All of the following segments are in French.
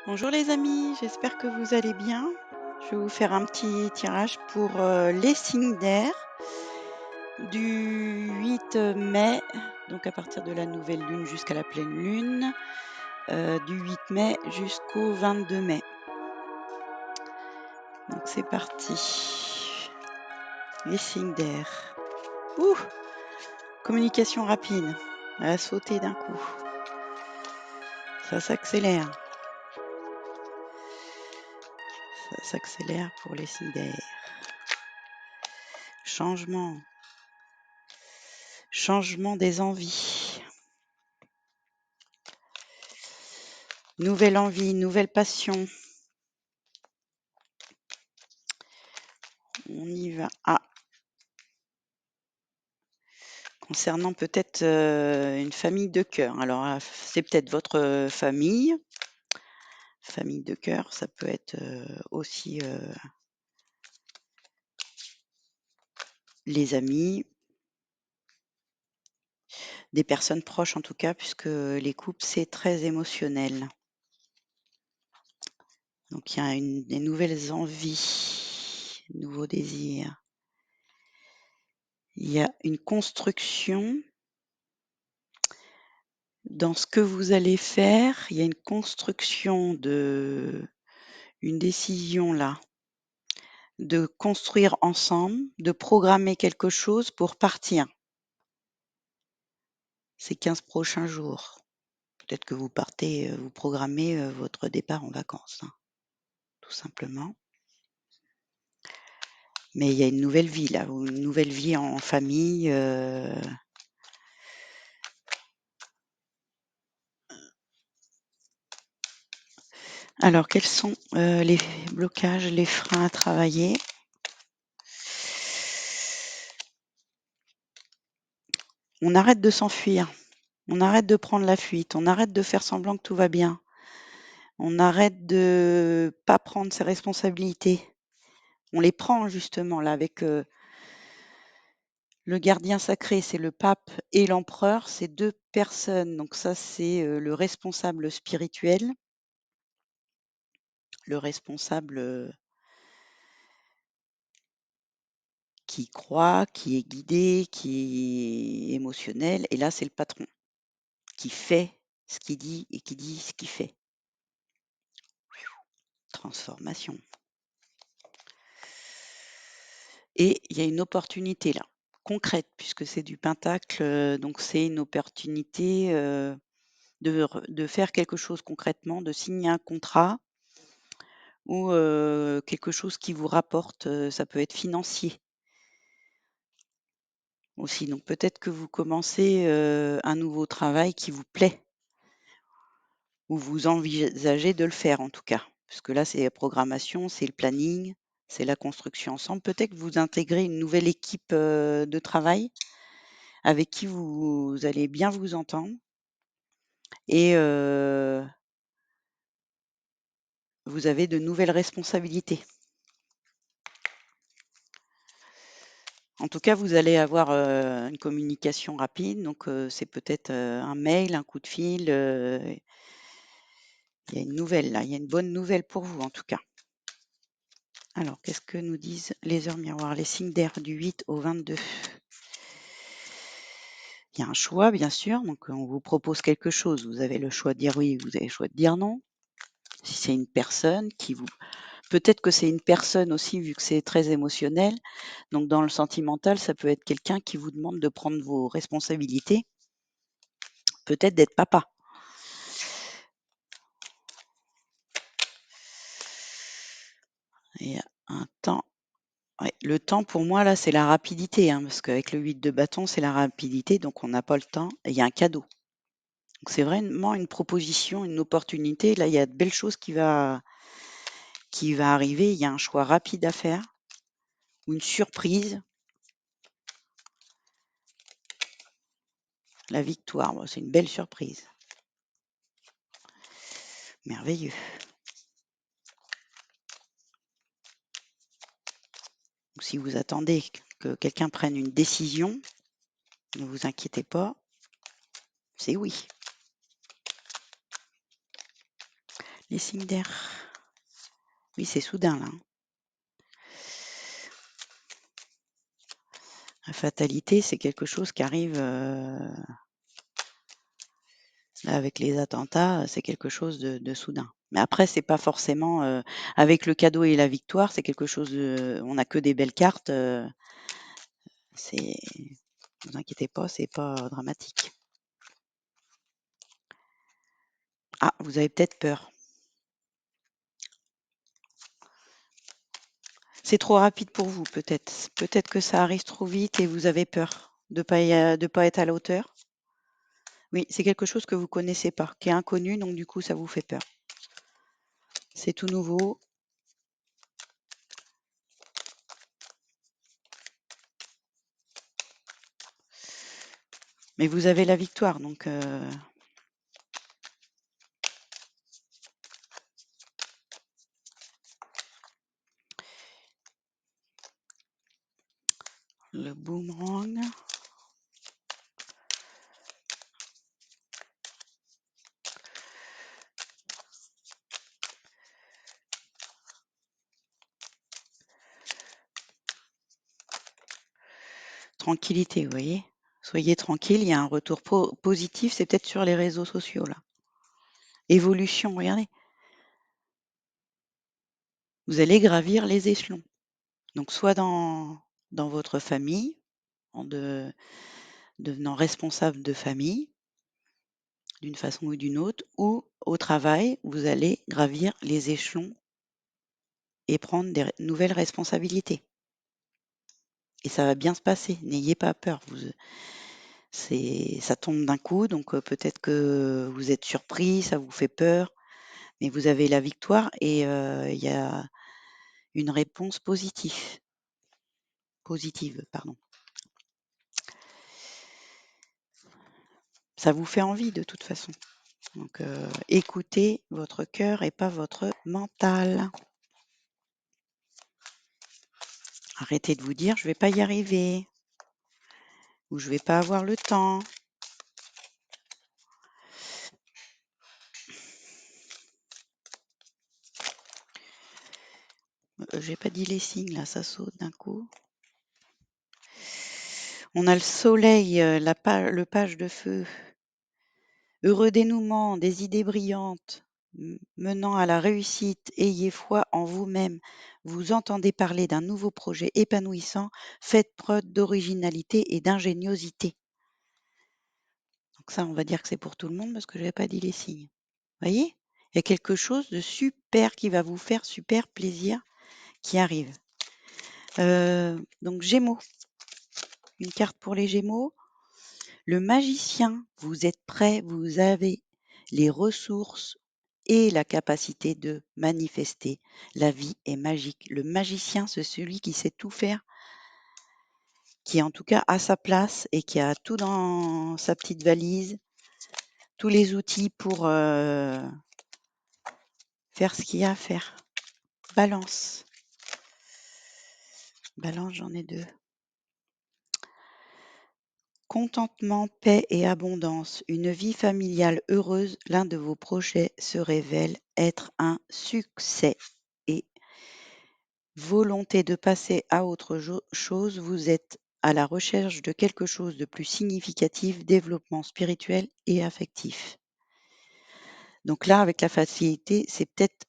Bonjour les amis, j'espère que vous allez bien. Je vais vous faire un petit tirage pour les signes d'air du 8 mai, donc à partir de la nouvelle lune jusqu'à la pleine lune, du 8 mai jusqu'au 22 mai. Donc c'est parti. Les signes d'air. Ouh, communication rapide. Elle a sauté d'un coup. Ça s'accélère. Ça s'accélère pour les signes d'air. Changement. Changement des envies. Nouvelle envie, nouvelle passion. On y va. Ah, concernant peut-être, une famille de cœur. Alors, c'est peut-être votre, famille. Famille de cœur, ça peut être, aussi, les amis, des personnes proches en tout cas, puisque les couples, c'est très émotionnel. Donc il y a des nouvelles envies, nouveaux désirs. Il y a une construction dans ce que vous allez faire, il y a une construction une décision là, de construire ensemble, de programmer quelque chose pour partir ces 15 prochains jours. Peut-être que vous partez, vous programmez, votre départ en vacances, hein, tout simplement. Mais il y a une nouvelle vie là, ou une nouvelle vie en famille, Alors quels sont, les blocages, les freins à travailler? On arrête de s'enfuir, on arrête de prendre la fuite, on arrête de faire semblant que tout va bien. On arrête de pas prendre ses responsabilités. On les prend justement là avec, le gardien sacré, c'est le pape et l'empereur, c'est 2 personnes, donc ça c'est, le responsable spirituel, le responsable, qui croit, qui est guidé, qui est émotionnel, et là c'est le patron, qui fait ce qu'il dit et qui dit ce qu'il fait. Transformation. Et il y a une opportunité là, concrète puisque c'est du pentacle, donc c'est une opportunité, de faire quelque chose concrètement, de signer un contrat ou, quelque chose qui vous rapporte, ça peut être financier aussi. Donc peut-être que vous commencez, un nouveau travail qui vous plaît ou vous envisagez de le faire en tout cas. Puisque là, c'est la programmation, c'est le planning, c'est la construction ensemble. Peut-être que vous intégrez une nouvelle équipe, de travail avec qui vous allez bien vous entendre et vous avez de nouvelles responsabilités. En tout cas, vous allez avoir, une communication rapide, donc c'est peut-être, un mail, un coup de fil, il y a une nouvelle là, il y a une bonne nouvelle pour vous en tout cas. Alors qu'est-ce que nous disent les heures miroirs, les signes d'air du 8 au 22? Il y a un choix bien sûr, donc on vous propose quelque chose, vous avez le choix de dire oui, vous avez le choix de dire non. Si c'est une personne qui vous peut-être que c'est une personne aussi vu que c'est très émotionnel, donc dans le sentimental, ça peut être quelqu'un qui vous demande de prendre vos responsabilités, peut-être d'être papa. Et un temps ouais, le temps pour moi là, c'est la rapidité, hein, parce qu'avec le 8 de bâton, c'est la rapidité, donc on n'a pas le temps et il y a un cadeau. Donc c'est vraiment une proposition, une opportunité. Là, il y a de belles choses qui va arriver. Il y a un choix rapide à faire ou une surprise. La victoire, bon, c'est une belle surprise. Merveilleux. Ou si vous attendez que quelqu'un prenne une décision, ne vous inquiétez pas, c'est oui. Les signes d'air. Oui, c'est soudain là, hein. La fatalité, c'est quelque chose qui arrive, là avec les attentats, c'est quelque chose de soudain. Mais après c'est pas forcément, avec le cadeau et la victoire, c'est quelque chose de on a que des belles cartes, c'est vous inquiétez pas, c'est pas dramatique. Ah, vous avez peut-être peur. C'est trop rapide pour vous peut-être. Peut-être que ça arrive trop vite et vous avez peur de pas être à la hauteur? Oui, c'est quelque chose que vous connaissez pas, qui est inconnu, donc du coup ça vous fait peur. C'est tout nouveau, mais vous avez la victoire, donc le boomerang. Tranquillité, vous voyez? Soyez tranquille, il y a un retour positif, c'est peut-être sur les réseaux sociaux là. Évolution, regardez. Vous allez gravir les échelons. Donc soit dans votre famille, en devenant responsable de famille, d'une façon ou d'une autre, ou au travail, vous allez gravir les échelons et prendre des nouvelles responsabilités. Et ça va bien se passer, n'ayez pas peur. Ça tombe d'un coup, donc peut-être que vous êtes surpris, ça vous fait peur, mais vous avez la victoire et il y a une réponse positive, pardon. Ça vous fait envie de toute façon. Donc écoutez votre cœur et pas votre mental. Arrêtez de vous dire: «Je vais pas y arriver» ou «Je vais pas avoir le temps». J'ai pas dit les signes là, ça saute d'un coup. On a le soleil, le page de feu. Heureux dénouement, des idées brillantes menant à la réussite, ayez foi en vous-même. Vous entendez parler d'un nouveau projet épanouissant, faites preuve d'originalité et d'ingéniosité. Donc ça, on va dire que c'est pour tout le monde parce que je n'avais pas dit les signes. Voyez? Il y a quelque chose de super qui va vous faire super plaisir qui arrive. Donc Gémeaux, une carte pour les Gémeaux. Le magicien, vous êtes prêt, vous avez les ressources et la capacité de manifester. La vie est magique. Le magicien, c'est celui qui sait tout faire, qui est en tout cas à sa place et qui a tout dans sa petite valise, tous les outils pour faire ce qu'il y a à faire. Balance. Balance, j'en ai deux. Contentement, paix et abondance. Une vie familiale heureuse, l'un de vos projets se révèle être un succès. Et volonté de passer à autre chose, vous êtes à la recherche de quelque chose de plus significatif, développement spirituel et affectif. Donc là, avec la facilité, c'est peut-être,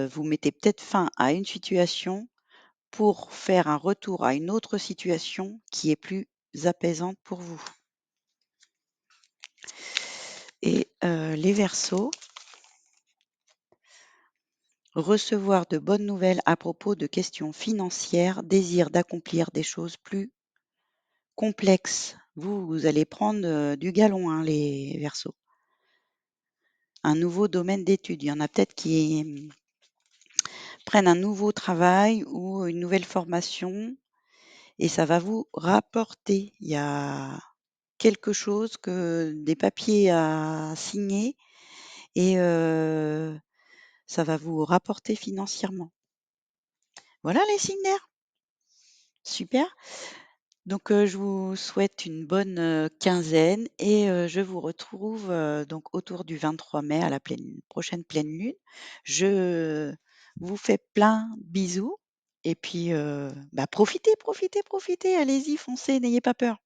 vous mettez peut-être fin à une situation pour faire un retour à une autre situation qui est plus apaisante pour vous. Et les Verseaux, recevoir de bonnes nouvelles à propos de questions financières, désir d'accomplir des choses plus complexes. Vous allez prendre, du galon, hein, les Verseaux. Un nouveau domaine d'études. Il y en a peut-être qui, prennent un nouveau travail ou une nouvelle formation et ça va vous rapporter. Il y a quelque chose des papiers à signer et ça va vous rapporter financièrement. Voilà les signes d'air. Super. Donc, je vous souhaite une bonne, quinzaine et je vous retrouve, donc autour du 23 mai à la prochaine pleine lune. Je vous fais plein de bisous et puis, bah, profitez, profitez, profitez, allez-y, foncez, n'ayez pas peur.